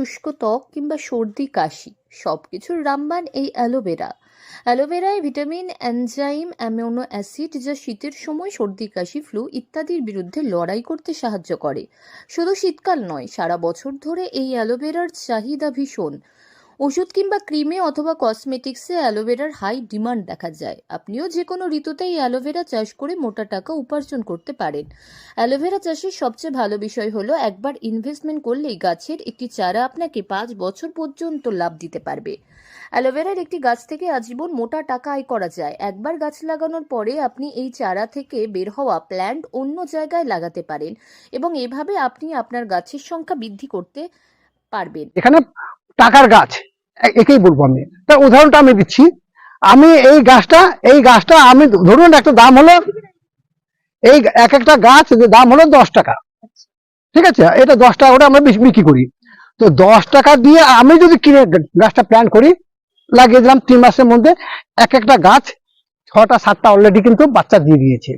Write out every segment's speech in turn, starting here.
শুষ্ক ত্বক কিংবা সর্দি কাশি সবকিছুর রামবান এই অ্যালোভেরা। অ্যালোভেরায় ভিটামিন, এনজাইম, অ্যামিনো অ্যাসিড যা শীতের সময় সর্দি কাশি, ফ্লু ইত্যাদির বিরুদ্ধে লড়াই করতে সাহায্য করে। শুধু শীতকাল নয়, সারা বছর ধরে এই অ্যালোভেরার চাহিদা ভীষণ। ওষুধ কিংবা ক্রিমে অথবা কসমেটিক্সে অ্যালোভেরার হাই ডিমান্ড দেখা যায়। আপনিও যে কোনো ঋতুতেই অ্যালোভেরা চাষ করে মোটা টাকা উপার্জন করতে পারেন। অ্যালোভেরা চাষের সবচেয়ে ভালো বিষয় হলো একবার ইনভেস্টমেন্ট করলেই গাছের একটি চারা আপনাকে 5 বছর পর্যন্ত লাভ দিতে পারবে। অ্যালোভেরার একটি গাছ থেকে আজীবন মোটা টাকা আয় করা যায়। একবার গাছ লাগানোর পরে আপনি এই চারা থেকে বের হওয়া প্ল্যান্ট অন্য জায়গায় লাগাতে পারেন এবং এভাবে আপনি আপনার গাছের সংখ্যা বৃদ্ধি করতে পারবেন। এখানে টাকার গাছ একেই বলবো আমি। তার উদাহরণটা আমি দিচ্ছি। আমি এই গাছটা আমি ধরুন একটা দাম হলো, এই এক একটা গাছ দাম হলো 10 টাকা, ঠিক আছে? এটা 10 টাকা করে আমরা বিক্রি করি। তো 10 টাকা দিয়ে আমি যদি কিনে গাছটা প্ল্যান করি, লাগিয়ে দিলাম 3 মাসের মধ্যে এক একটা গাছ 6টা 7টা অলরেডি কিন্তু বাচ্চা দিয়ে দিয়েছে।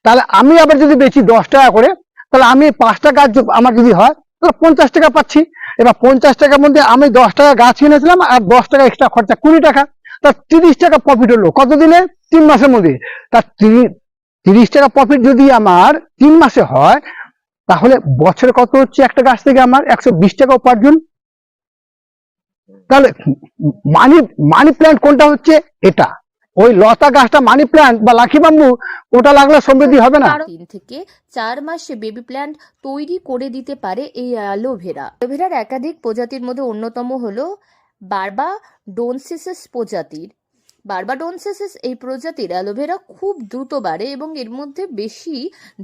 তাহলে আমি আবার যদি বেচি 10 টাকা করে, তাহলে আমি 5টা গাছ আমার যদি হয় তাহলে 50 টাকা পাচ্ছি। এবার 50 টাকার মধ্যে আমি 10 টাকা গাছ কিনেছিলাম আর 10 টাকা এক্সট্রা খরচা 20 টাকা, তা 30 টাকা প্রফিট হলো কতদিনে? 3 মাসের মধ্যে। তা 30 টাকা প্রফিট যদি আমার 3 মাসে হয়, তাহলে বছরে কত হচ্ছে? একটা গাছ থেকে আমার 120 টাকা উপার্জন। তাহলে মানি মানি প্ল্যান্ট কোনটা হচ্ছে? এটা। ওই লতা গাছটা মানি প্ল্যান্ট বা লাকি বাম্বু, ওটা লাগলে সমৃদ্ধি হবে না। 3 থেকে 4 মাসে বেবি প্ল্যান্ট তৈরি করে দিতে পারে এই অ্যালোভেরা। অ্যালোভেরার একাধিক প্রজাতির মধ্যে অন্যতম হলো বার্বাডোনসিস প্রজাতির। বার্বাডোনসিস এই প্রজাতির অ্যালোভেরা খুব দ্রুত বাড়ে এবং এর মধ্যে বেশি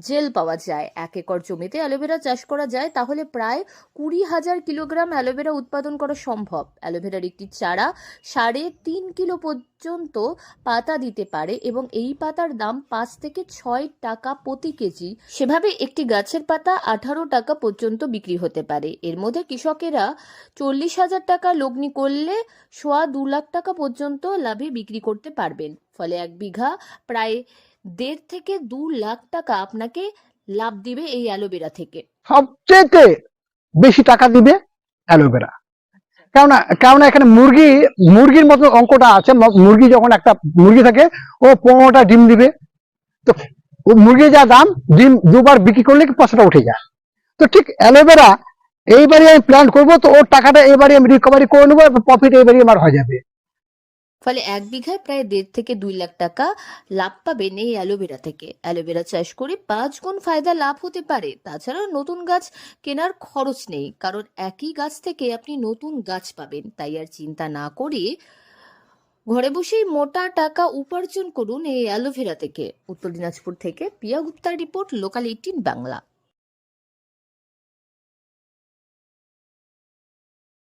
জেল পাওয়া যায়। 1 একর জমিতে অ্যালোভেরা চাষ করা যায় তাহলে প্রায় 20,000 কিলোগ্রাম অ্যালোভেরা উৎপাদন করা সম্ভব। অ্যালোভেরার একটি চারা 3.5 কিলো পর্যন্ত পাতা দিতে পারে এবং এই পাতার দাম 5 থেকে 6 টাকা প্রতি কেজি। সেভাবে একটি গাছের পাতা 18 টাকা পর্যন্ত বিক্রি হতে পারে। এর মধ্যে কৃষকেরা 40,000 টাকা লগ্নি করলে 2.25 লাখ টাকা পর্যন্ত লাভে বিক্রি করতে পারবেন। ফলে 1 বিঘা প্রায় 1.5 থেকে 2 লাখ টাকা আপনাকে লাভ দিবে এই অ্যালোভেরা থেকে। সবচেয়ে বেশি টাকা দিবে অ্যালোভেরা। কেননা এখানে মুরগির মতো অঙ্কটা আছে। মুরগি যখন একটা মুরগি থাকে, ও 15টা ডিম দিবে। তো মুরগির যা দাম, ডিম দুবার বিক্রি করলে পয়সাটা উঠে যায়। তো ঠিক অ্যালোভেরা এইবারই আমি প্ল্যান করবো, তো ওর টাকাটা এবারই আমি রিকভারি করে নেবো, প্রফিট এবারই আমার হয়ে যাবে। ফলে 1 বিঘায় প্রায় 1.5 থেকে 2 লাখ টাকা লাভ পাবেন এই অ্যালোভেরা থেকে। অ্যালোভেরা চাষ করে 5 গুণ ফায়দা লাভ হতে পারে। তাছাড়াও নতুন গাছ কেনার খরচ নেই, কারণ একই গাছ থেকে আপনি নতুন গাছ পাবেন। তাই আর চিন্তা না করে ঘরে বসেই মোটা টাকা উপার্জন করুন এই অ্যালোভেরা থেকে। উত্তর দিনাজপুর থেকে পিয়া গুপ্তার রিপোর্ট, লোকাল 18 বাংলা।